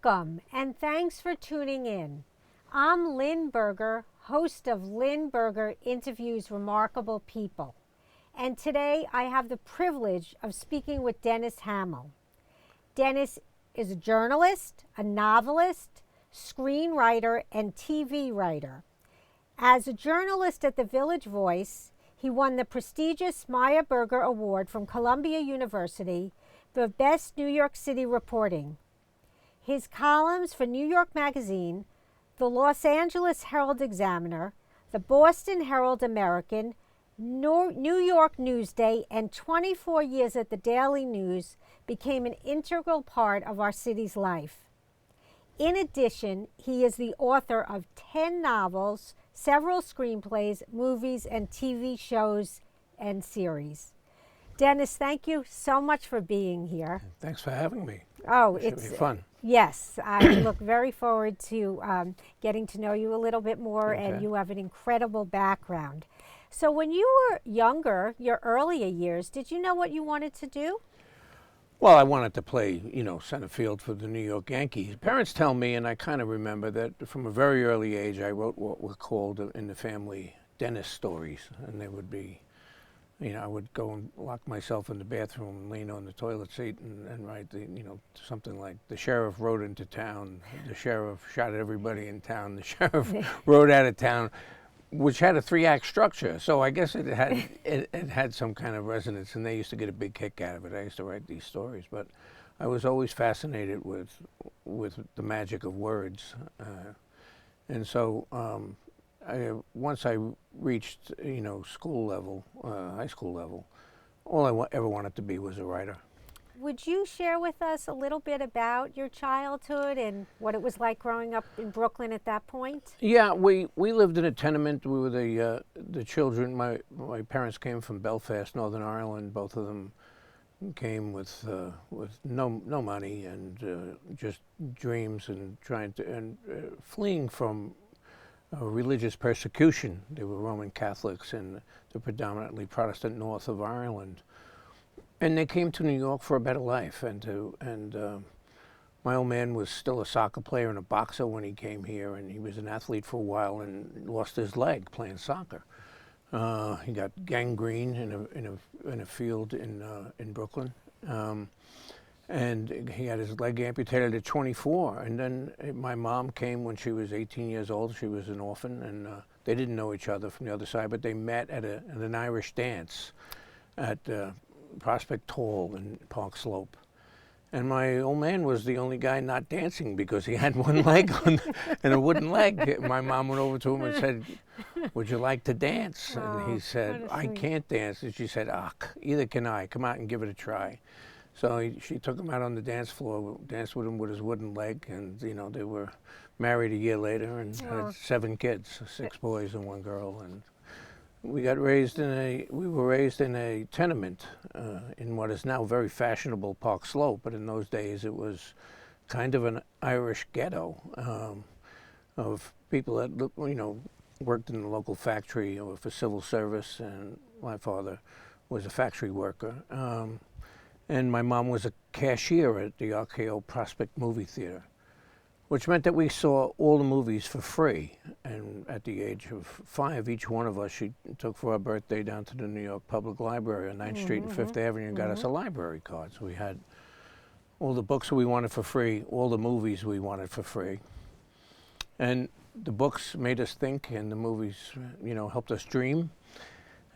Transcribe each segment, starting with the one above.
Welcome, and thanks for tuning in. I'm Lynn Berger, host of Lynn Berger Interviews Remarkable People. And today I have the privilege of speaking with Denis Hamill. Denis is a journalist, a novelist, screenwriter, and TV writer. As a journalist at the Village Voice, he won the prestigious Meyer Berger Award from Columbia University for Best New York City Reporting. His columns for New York Magazine, the Los Angeles Herald Examiner, the Boston Herald American, New York Newsday, and 24 years at the Daily News became an integral part of our city's life. In addition, he is the author of 10 novels, several screenplays, movies, and TV shows and series. Denis, thank you so much for being here. Thanks for having me. Oh, It should be fun. Yes, I look very forward to getting to know you a little bit more, and you have an incredible background. So when you were younger, your earlier years, did you know what you wanted to do? Well, I wanted to play, center field for the New York Yankees. Parents tell me, and I kind of remember that from a very early age, I wrote what were called in the family Denis stories, and they would be, I would go and lock myself in the bathroom and lean on the toilet seat and write, something like, the sheriff rode into town, the sheriff shot at everybody in town, the sheriff rode out of town, which had a 3-act structure. So I guess it had some kind of resonance, and they used to get a big kick out of it. I used to write these stories, but I was always fascinated with the magic of words. And so once I reached, school level, high school level, all I ever wanted to be was a writer. Would you share with us a little bit about your childhood and what it was like growing up in Brooklyn at that point? Yeah, we lived in a tenement. We were the children. My parents came from Belfast, Northern Ireland. Both of them came with no money and just dreams and fleeing from religious persecution. They were Roman Catholics in the predominantly Protestant north of Ireland. And they came to New York for a better life, and my old man was still a soccer player and a boxer when he came here, and he was an athlete for a while and lost his leg playing soccer. He got gangrene in a field in Brooklyn, and he had his leg amputated at 24. And then my mom came when she was 18 years old. She was an orphan, and they didn't know each other from the other side, but they met at an Irish dance at Prospect Hall in Park Slope. And my old man was the only guy not dancing because he had one leg and a wooden leg. My mom went over to him and said, "Would you like to dance?" And he said, "I can't dance." And she said, "Either can I. Come out and give it a try." So she took him out on the dance floor, danced with him with his wooden leg, and they were married a year later and had 7 kids, 6 boys and 1 girl. And we were raised in a tenement in what is now very fashionable Park Slope, but in those days it was kind of an Irish ghetto of people that worked in the local factory or for civil service, and my father was a factory worker, and my mom was a cashier at the RKO Prospect Movie Theater, which meant that we saw all the movies for free. And at the age of 5, each one of us, she took for our birthday down to the New York Public Library on 9th Street and 5th Avenue and got us a library card. So we had all the books we wanted for free, all the movies we wanted for free. And the books made us think, and the movies, helped us dream.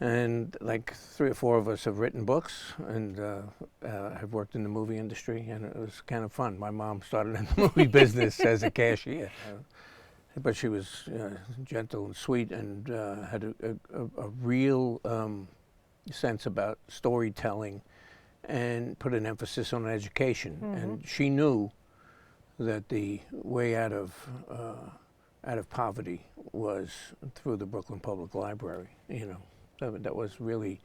And like 3 or 4 of us have written books and have worked in the movie industry, and it was kind of fun. My mom started in the movie business as a cashier, but she was gentle and sweet and had a real sense about storytelling and put an emphasis on education. And she knew that the way out of poverty was through the Brooklyn Public Library, That was really,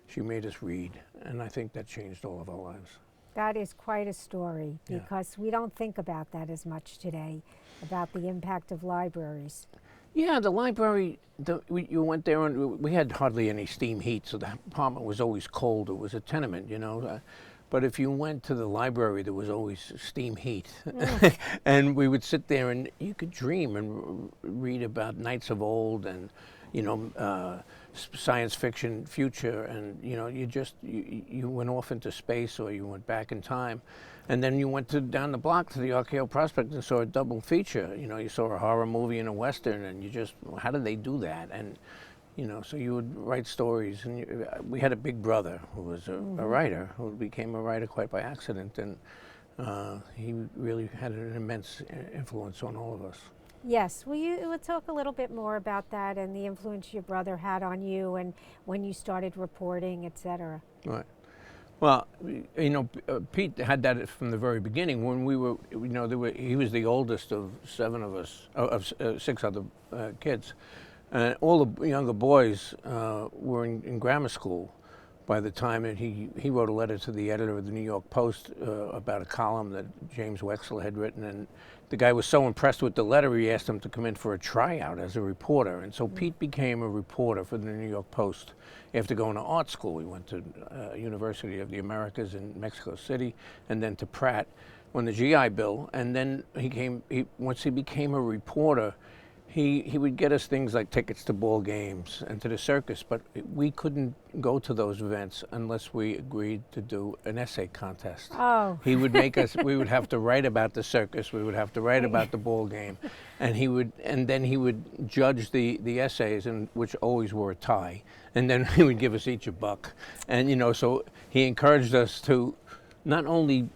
she made us read, and I think that changed all of our lives. That is quite a story, because we don't think about that as much today, about the impact of libraries. Yeah, the library, you went there and we had hardly any steam heat, so the apartment was always cold. It was a tenement, But if you went to the library, there was always steam heat. And we would sit there and you could dream and read about knights of old and, science fiction future. And, you went off into space or you went back in time. And then you went down the block to the RKO Prospect and saw a double feature. You saw a horror movie and a Western, and how did they do that? And, so you would write stories. And we had a big brother who was a writer, who became a writer quite by accident. And he really had an immense influence on all of us. Yes, we'll talk a little bit more about that and the influence your brother had on you and when you started reporting, etc. Right. Well, Pete had that from the very beginning. When we were, he was the oldest of 7 of us, of 6 other kids. And all the younger boys were in grammar school by the time that he wrote a letter to the editor of the New York Post about a column that James Wexler had written. And the guy was so impressed with the letter, he asked him to come in for a tryout as a reporter. And so Pete became a reporter for the New York Post. After going to art school, he went to University of the Americas in Mexico City, and then to Pratt on the GI Bill. And then once he became a reporter, he would get us things like tickets to ball games and to the circus, but we couldn't go to those events unless we agreed to do an essay contest. Oh. He would make us, we would have to write about the circus, we would have to write about the ball game, and then he would judge the essays, which always were a tie, and then he would give us each $1. And so he encouraged us to not only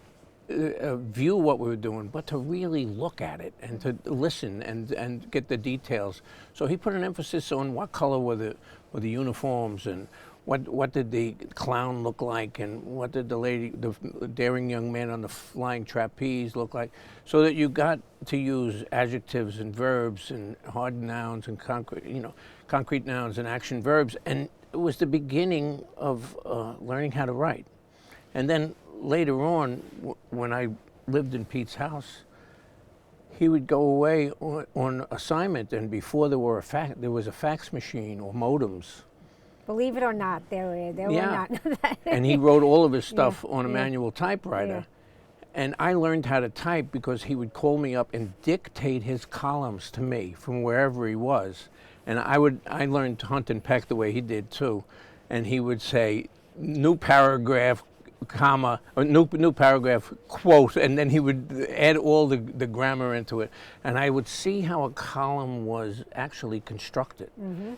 view what we were doing, but to really look at it and to listen and get the details. So he put an emphasis on what color were the uniforms, and what did the clown look like, and what did the daring young man on the flying trapeze look like, so that you got to use adjectives and verbs and hard nouns and concrete nouns and action verbs. And it was the beginning of learning how to write. And then later on, when I lived in Pete's house, he would go away on assignment, and before there was a fax machine or modems. Believe it or not, there were not. And he wrote all of his stuff on a manual typewriter. And I learned how to type because he would call me up and dictate his columns to me from wherever he was. And I learned to hunt and peck the way he did too. And he would say, new paragraph, comma, or new paragraph, quote, and then he would add all the grammar into it. And I would see how a column was actually constructed.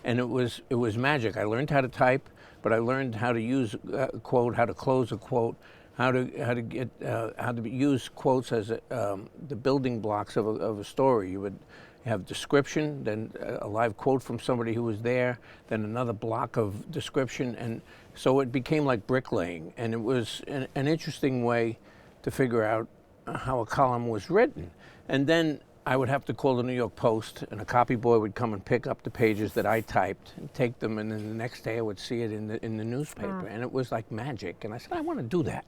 And it was magic. I learned how to type, but I learned how to use a quote, how to close a quote, how to use quotes as the building blocks of a story. You would have description, then a live quote from somebody who was there, then another block of description, and so it became like bricklaying. And it was an interesting way to figure out how a column was written. And then I would have to call the New York Post, and a copy boy would come and pick up the pages that I typed and take them, and then the next day I would see it in the newspaper. And it was like magic. And I said, I want to do that,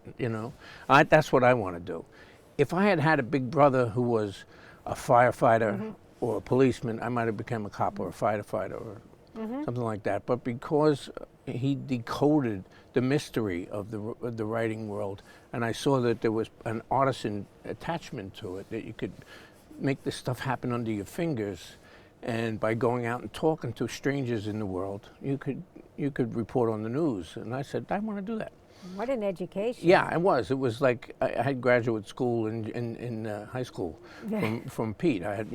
that's what I want to do. If I had had a big brother who was a firefighter or a policeman, I might have become a cop or a firefighter or something like that. But because he decoded the mystery of the writing world, and I saw that there was an artisan attachment to it, that you could make this stuff happen under your fingers, and by going out and talking to strangers in the world, you could report on the news. And I said, I want to do that. What an education. Yeah, it was. It was like I had graduate school in high school from Pete. I had,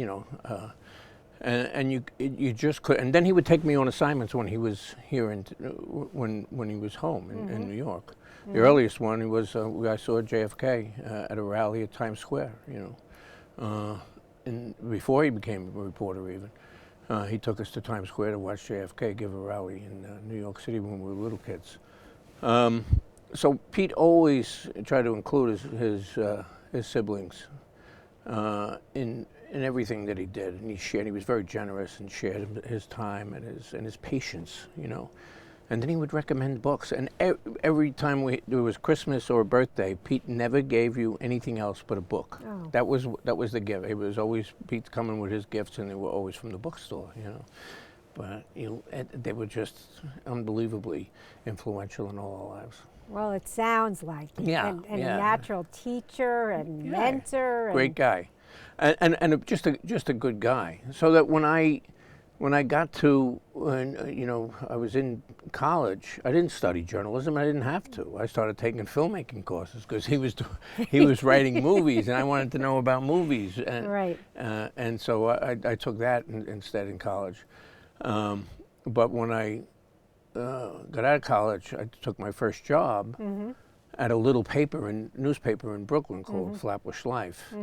and you just could. And then he would take me on assignments when he was here when he was home in New York. The earliest one was I saw JFK at a rally at Times Square. And before he became a reporter, even he took us to Times Square to watch JFK give a rally in New York City when we were little kids. So Pete always tried to include his siblings in everything that he did, and he was very generous and shared his time and his patience, And then he would recommend books, and every time there was Christmas or a birthday, Pete never gave you anything else but a book. Oh. That was the gift. It was always Pete's coming with his gifts, and they were always from the bookstore, But they were just unbelievably influential in all our lives. Well, it sounds like it. Yeah, And a yeah. natural teacher and mentor. Great guy, and just a good guy. So that when I got to, I was in college, I didn't study journalism. I didn't have to. I started taking filmmaking courses because he was writing movies, and I wanted to know about movies. And, Right. And so I took that instead in college. But when I got out of college, I took my first job at a little newspaper in Brooklyn called Flatbush Life.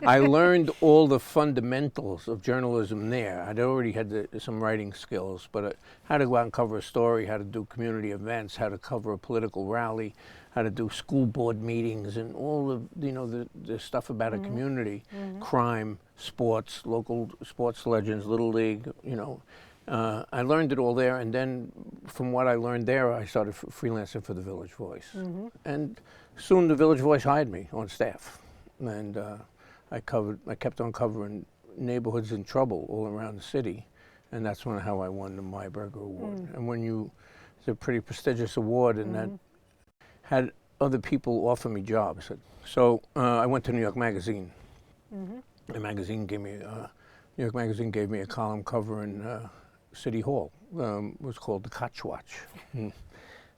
I learned all the fundamentals of journalism there. I'd already had some writing skills, but how to go out and cover a story, how to do community events, how to cover a political rally, how to do school board meetings, and all the stuff about a community, crime, sports, local sports legends, Little League, I learned it all there, and then from what I learned there, I started freelancing for the Village Voice. And soon the Village Voice hired me on staff, and I kept on covering neighborhoods in trouble all around the city, and that's how I won the Meyer Berger Award. And it's a pretty prestigious award, and that had other people offer me jobs. So I went to New York Magazine. The magazine gave me New York Magazine gave me a column covering City Hall. It was called The Koch Watch.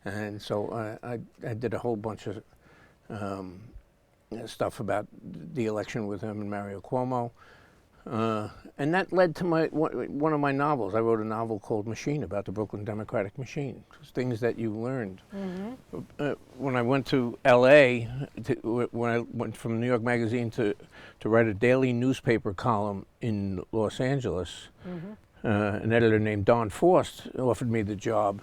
And so I did a whole bunch of stuff about the election with him and Mario Cuomo. And that led to one of my novels. I wrote a novel called Machine, about the Brooklyn Democratic Machine. Things that you learned. When I went to L.A., when I went from New York Magazine to write a daily newspaper column in Los Angeles, an editor named Don Forst offered me the job,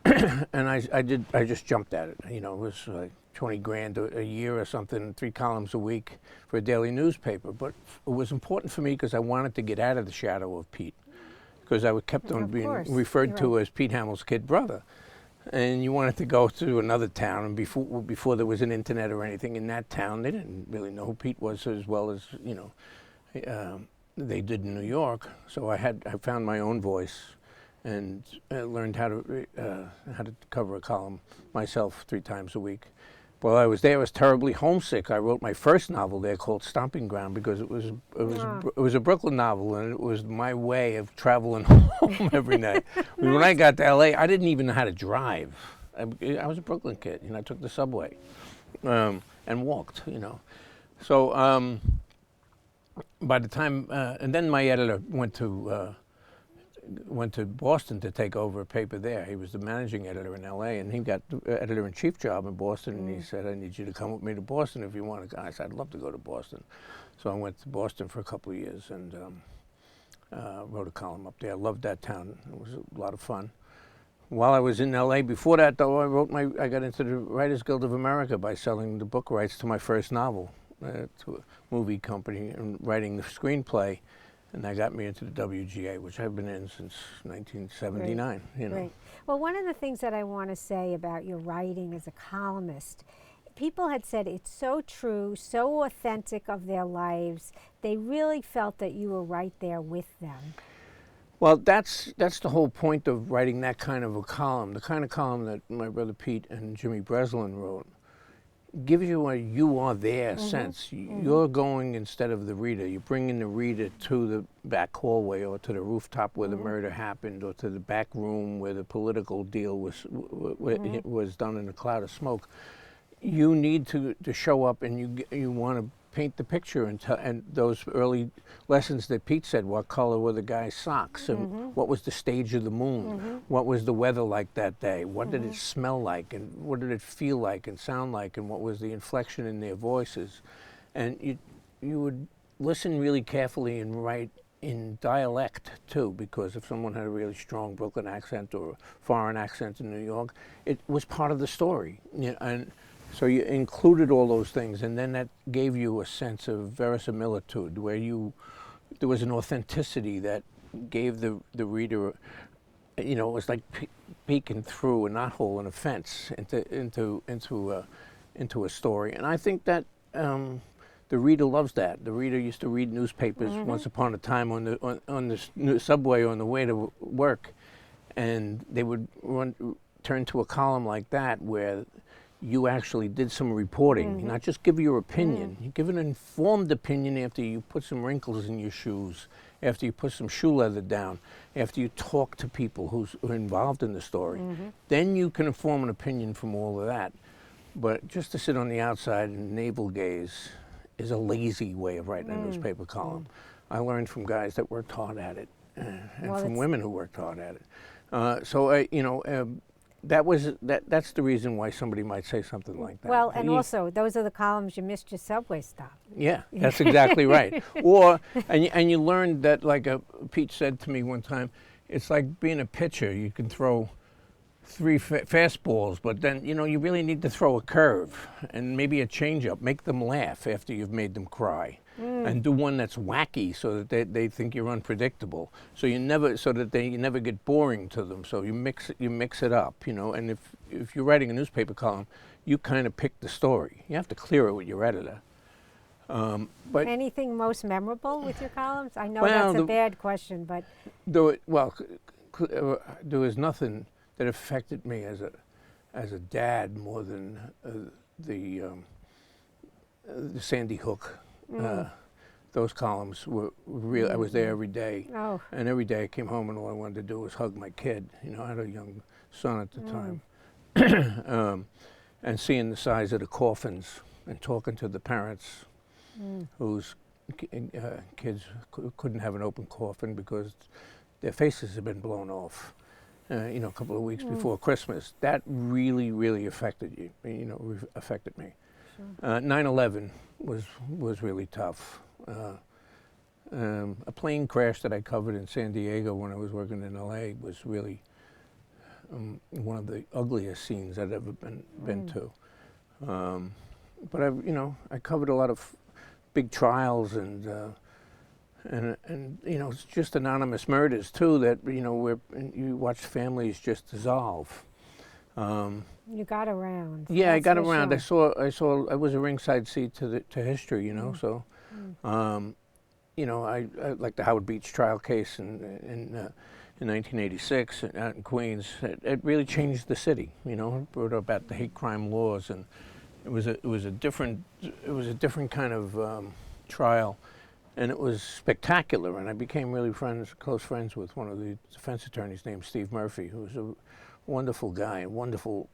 and I just jumped at it. It was like 20 grand a year or something, 3 columns a week for a daily newspaper. But it was important for me because I wanted to get out of the shadow of Pete, because I kept on being referred to as Pete Hamill's kid brother. And you wanted to go to another town, and before there was an internet or anything in that town, they didn't really know who Pete was as well as they did in New York. So I found my own voice, and learned how to cover a column myself 3 times a week. While I was there, I was terribly homesick. I wrote my first novel there called Stomping Ground because it was a Brooklyn novel, and it was my way of traveling home every night. When I got to L.A., I didn't even know how to drive. I was a Brooklyn kid, I took the subway and walked, So by the time, and then my editor went to Boston to take over a paper there. He was the managing editor in L.A., and he got the editor-in-chief job in Boston, and he said, I need you to come with me to Boston if you want to go. I said, I'd love to go to Boston. So I went to Boston for a couple of years and wrote a column up there. I loved that town. It was a lot of fun. While I was in L.A., before that, though, I got into the Writers Guild of America by selling the book rights to my first novel to a movie company and writing the screenplay. And that got me into the WGA, which I've been in since 1979. Right. Well, one of the things that I want to say about your writing as a columnist, people had said it's so true, so authentic of their lives. They really felt that you were right there with them. Well, that's the whole point of writing that kind of a column. The kind of column that my brother Pete and Jimmy Breslin wrote gives you a you are there sense. You're going instead of the reader. You're bringing the reader to the back hallway, or to the rooftop where the murder happened, or to the back room where the political deal was done in a cloud of smoke. You need to show up, and you want to paint the picture and those early lessons that Pete said. What color were the guy's socks, and what was the stage of the moon? What was the weather like that day? What did it smell like, and what did it feel like and sound like, and what was the inflection in their voices? And you would listen really carefully and write in dialect too, because if someone had a really strong Brooklyn accent or a foreign accent in New York, it was part of the story. And so you included all those things, and then that gave you a sense of verisimilitude, where there was an authenticity that gave the reader, it was like peeking through a knothole in a fence into a story. And I think that the reader loves that. The reader used to read newspapers once upon a time on the subway on the way to work, and they would turn to a column like that where you actually did some reporting, not just give your opinion. You give an informed opinion after you put some wrinkles in your shoes, after you put some shoe leather down, after you talk to people who are involved in the story. Then you can form an opinion from all of that. But just to sit on the outside and navel gaze is a lazy way of writing a newspaper column. I learned from guys that worked hard at it, and from women who worked hard at it. That's the reason why somebody might say something like that. Well, and also, those are the columns you missed your subway stop. Yeah, that's exactly right. And you learned that, like Pete said to me one time, it's like being a pitcher. You can throw 3 fastballs, but then, you really need to throw a curve and maybe a changeup. Make them laugh after you've made them cry. And do one that's wacky so that they think you're unpredictable. So you never get boring to them. So you mix it up, And if you're writing a newspaper column, you kind of pick the story. You have to clear it with your editor. But anything most memorable with your columns? I know that's a bad question, but there was nothing that affected me as a dad more than the Sandy Hook. Those columns were real. I was there every day, and every day I came home and all I wanted to do was hug my kid. I had a young son at the time, and seeing the size of the coffins and talking to the parents whose kids couldn't have an open coffin because their faces had been blown off. A couple of weeks before Christmas. That really, really affected affected me. 9/11 was really tough. A plane crash that I covered in San Diego when I was working in LA was really one of the ugliest scenes I'd ever been to. But I covered a lot of big trials and it's just anonymous murders too that where you watch families just dissolve. You got around. Yeah, I got around. Sure. I was a ringside seat to history. So, I like the Howard Beach trial case in 1986 out in Queens. It really changed the city. It brought about the hate crime laws, and it was a different kind of trial. And it was spectacular, and I became really close friends with one of the defense attorneys named Steve Murphy, who was a wonderful guy, a wonderful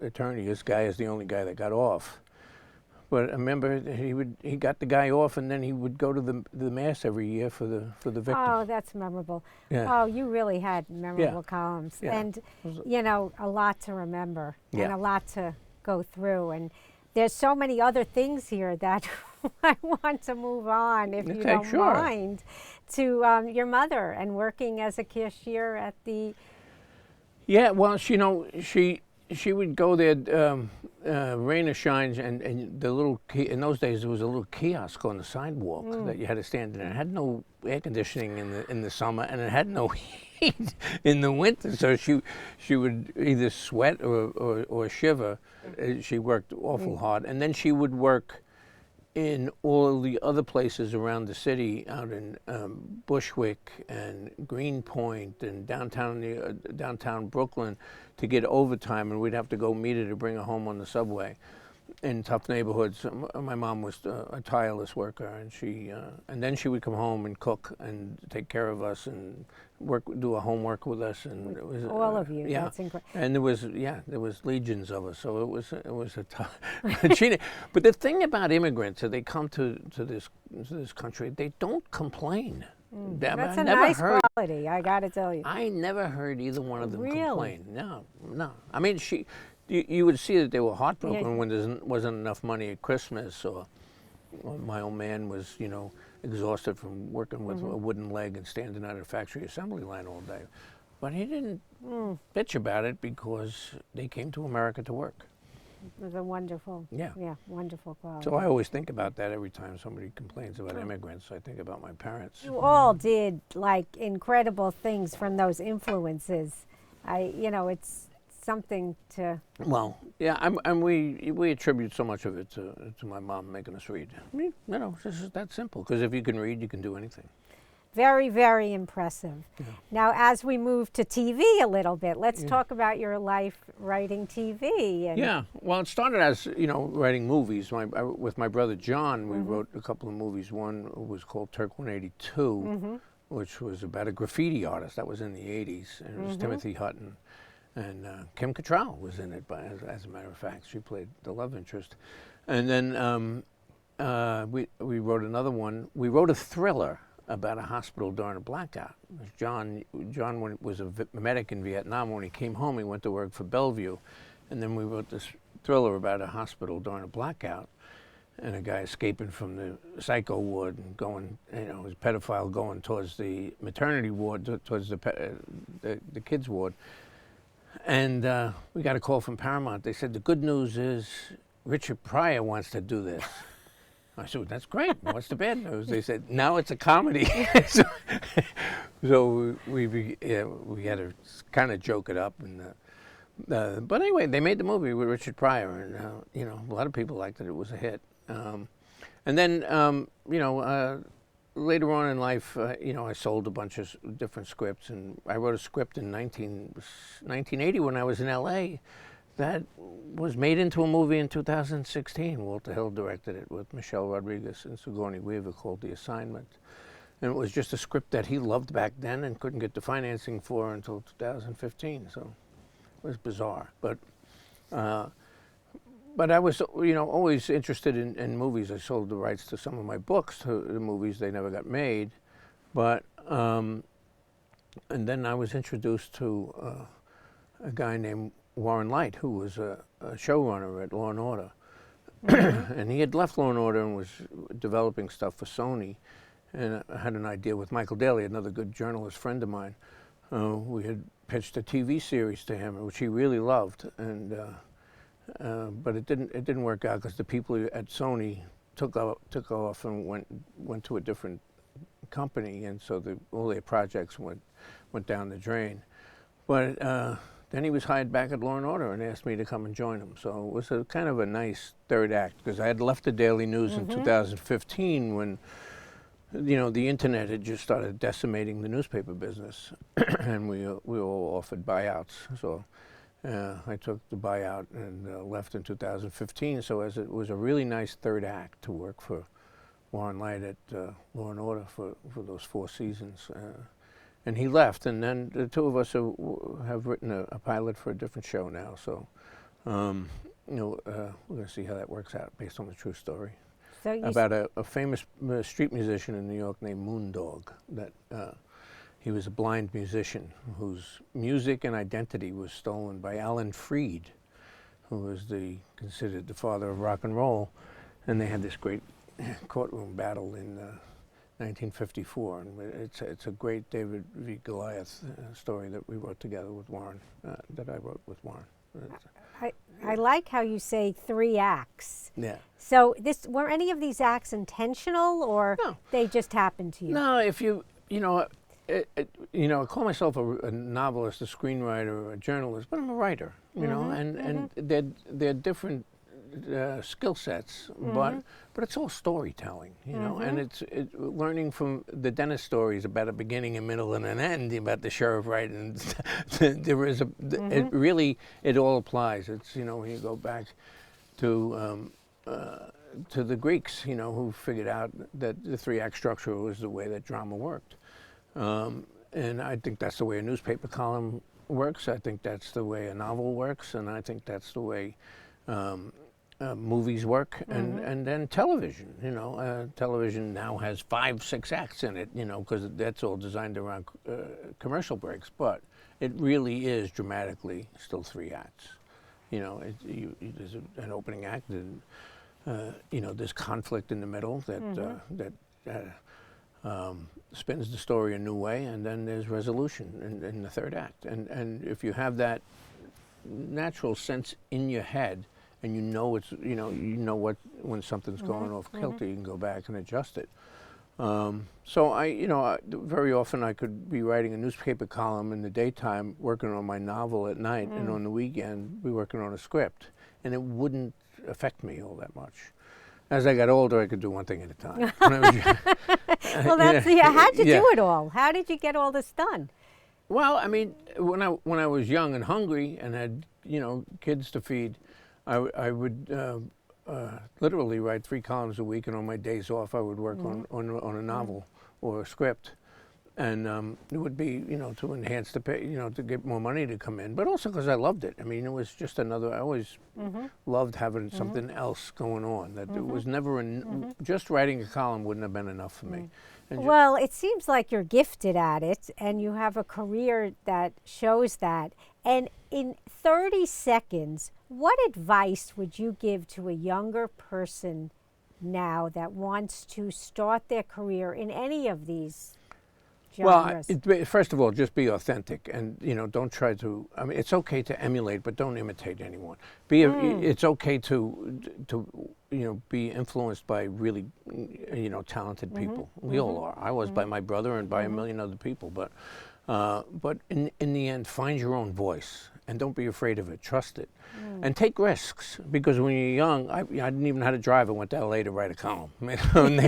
attorney. This guy is the only guy that got off. But I remember he got the guy off, and then he would go to the mass every year for the victim. Oh, that's memorable. Yeah. Oh, you really had memorable columns, and a lot to remember and a lot to go through. And there's so many other things here that I want to move on, if you don't mind, to your mother and working as a cashier at the. Yeah, well, she would go there, rain or shine, and the little in those days there was a little kiosk on the sidewalk that you had to stand in. It had no air conditioning in the summer, and it had no heat in the winter. So she would either sweat or shiver. She worked awful hard, and then she would work in all the other places around the city, out in Bushwick and Greenpoint and downtown Brooklyn, to get overtime, and we'd have to go meet her to bring her home on the subway in tough neighborhoods. My mom was a tireless worker, and then she would come home and cook and take care of us and do her homework with us, and it was all of you. Yeah, that's incredible. and there was legions of us, so it was a tough. But the thing about immigrants, they come to this country, they don't complain. That's a nice quality, I got to tell you. I never heard either one of them Really? complain. No. I mean, you would see that they were heartbroken when there wasn't enough money at Christmas, or my old man was, exhausted from working with a wooden leg and standing out at a factory assembly line all day. But he didn't bitch about it because they came to America to work. It was a wonderful, wonderful quality. So I always think about that every time somebody complains about immigrants. I think about my parents. You all did incredible things from those influences. It's something to. Well, yeah, and we attribute so much of it to my mom making us read. I mean, it's just that simple. Because if you can read, you can do anything. Very, very impressive. Yeah. Now, as we move to TV a little bit, let's talk about your life writing TV. And Yeah, well, it started as, writing movies. With my brother John, we wrote a couple of movies. One was called Turk 182, which was about a graffiti artist. That was in the 80s, and it was Timothy Hutton. And Kim Cattrall was in it, as a matter of fact. She played the love interest. And then we wrote another one. We wrote a thriller about a hospital during a blackout. John was a medic in Vietnam. When he came home, he went to work for Bellevue. And then we wrote this thriller about a hospital during a blackout, and a guy escaping from the psycho ward and going, his pedophile going towards the maternity ward, towards the kids ward. And we got a call from Paramount. They said, the good news is Richard Pryor wants to do this. I said, that's great. What's the bad news? They said, now it's a comedy. so we had to kind of joke it up. But anyway, they made the movie with Richard Pryor, and a lot of people liked it. It was a hit. And then later on in life, I sold a bunch of different scripts, and I wrote a script in 1980 when I was in L.A. that was made into a movie in 2016. Walter Hill directed it with Michelle Rodriguez and Sigourney Weaver, called The Assignment. And it was just a script that he loved back then and couldn't get the financing for until 2015. So it was bizarre. But I was, always interested in movies. I sold the rights to some of my books to the movies. They never got made. But, and then I was introduced to a guy named Warren Leight, who was a showrunner at Law & Order. And he had left Law & Order and was developing stuff for Sony. And I had an idea with Michael Daly, another good journalist friend of mine. We had pitched a TV series to him, which he really loved. And but it didn't work out because the people at Sony took off and went to a different company, and so all their projects went down the drain. But then he was hired back at Law & Order and asked me to come and join him. So it was a kind of a nice third act, because I had left the Daily News in 2015 when, the internet had just started decimating the newspaper business, and we were all offered buyouts. So I took the buyout and left in 2015. So it was a really nice third act to work for Warren Leight at Law & Order for those 4 seasons. And he left, and then the two of us have written a pilot for a different show now. So, we're going to see how that works out based on the true story. So about a famous street musician in New York named Moondog. That he was a blind musician whose music and identity was stolen by Alan Freed, who was considered the father of rock and roll. And they had this great courtroom battle in 1954, and it's a great David v. Goliath story that we wrote together with Warren, that I wrote with Warren. I like how you say 3 acts. Yeah. So were any of these acts intentional, or they just happened to you? No, if I call myself a novelist, a screenwriter, a journalist, but I'm a writer, and they're different skill sets, but it's all storytelling, and it's learning from the Dennis stories about a beginning, a middle, and an end, about the sheriff, right? And there is it all applies. It's when you go back to the Greeks, who figured out that the 3-act structure was the way that drama worked, and I think that's the way a newspaper column works. I think that's the way a novel works, and I think that's the way movies work, and then television. Television now has 5-6 acts in it, because that's all designed around commercial breaks. But it really is dramatically still 3 acts. There's an opening act, and there's conflict in the middle that spins the story a new way, and then there's resolution in the 3rd act. And if you have that natural sense in your head, and what when something's going off kilter, you can go back and adjust it. So very often I could be writing a newspaper column in the daytime, working on my novel at night, and on the weekend be working on a script, and it wouldn't affect me all that much. As I got older, I could do one thing at a time. When I was young- Well, that's how'd you Yeah. do it all? How did you get all this done? Well, I mean, when I was young and hungry and had kids to feed, I would literally write 3 columns a week, and on my days off, I would work on a novel or a script. And it would be, to enhance the pay, to get more money to come in, but also because I loved it. I mean, it was just another. I always loved having something else going on. That it was never just writing a column wouldn't have been enough for me. And Well, it seems like you're gifted at it, and you have a career that shows that. And in 30 seconds, what advice would you give to a younger person now that wants to start their career in any of these genres? Well, first of all, just be authentic, and don't try to. I mean, it's okay to emulate, but don't imitate anyone. It's okay to be influenced by really talented people. We all are. I was by my brother and by a million other people, but in the end, find your own voice. And don't be afraid of it. Trust it. And take risks. Because when you're young, I didn't even know how to drive. I went to LA to write a column. And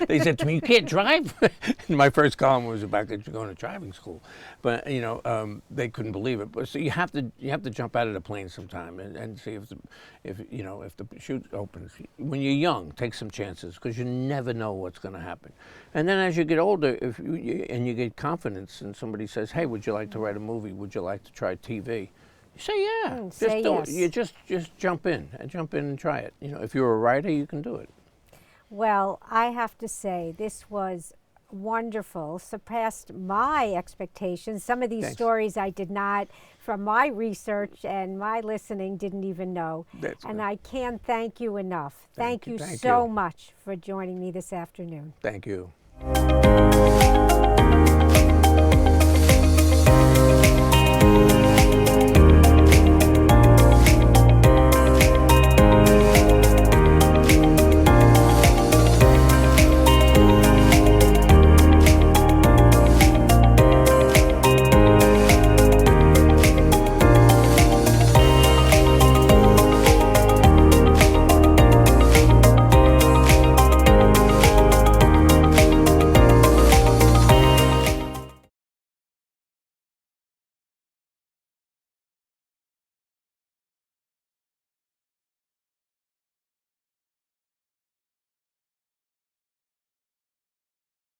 they said to me, "You can't drive?" And my first column was about going to driving school. But, they couldn't believe it. But so you have to jump out of the plane sometime and see if the chute opens. When you're young, take some chances, because you never know what's going to happen. And then as you get older, and you get confidence, and somebody says, "Hey, would you like to write a movie? Would you like to try TV?" Say yeah. Just say do yes. it. You just jump in and try it. If you're a writer, you can do it. Well, I have to say, this was wonderful, surpassed my expectations. Some of these Thanks. stories I did not, from my research and my listening, didn't even know. That's and good. I can't thank you enough. Thank you Thank so you. much for joining me this afternoon. Thank you.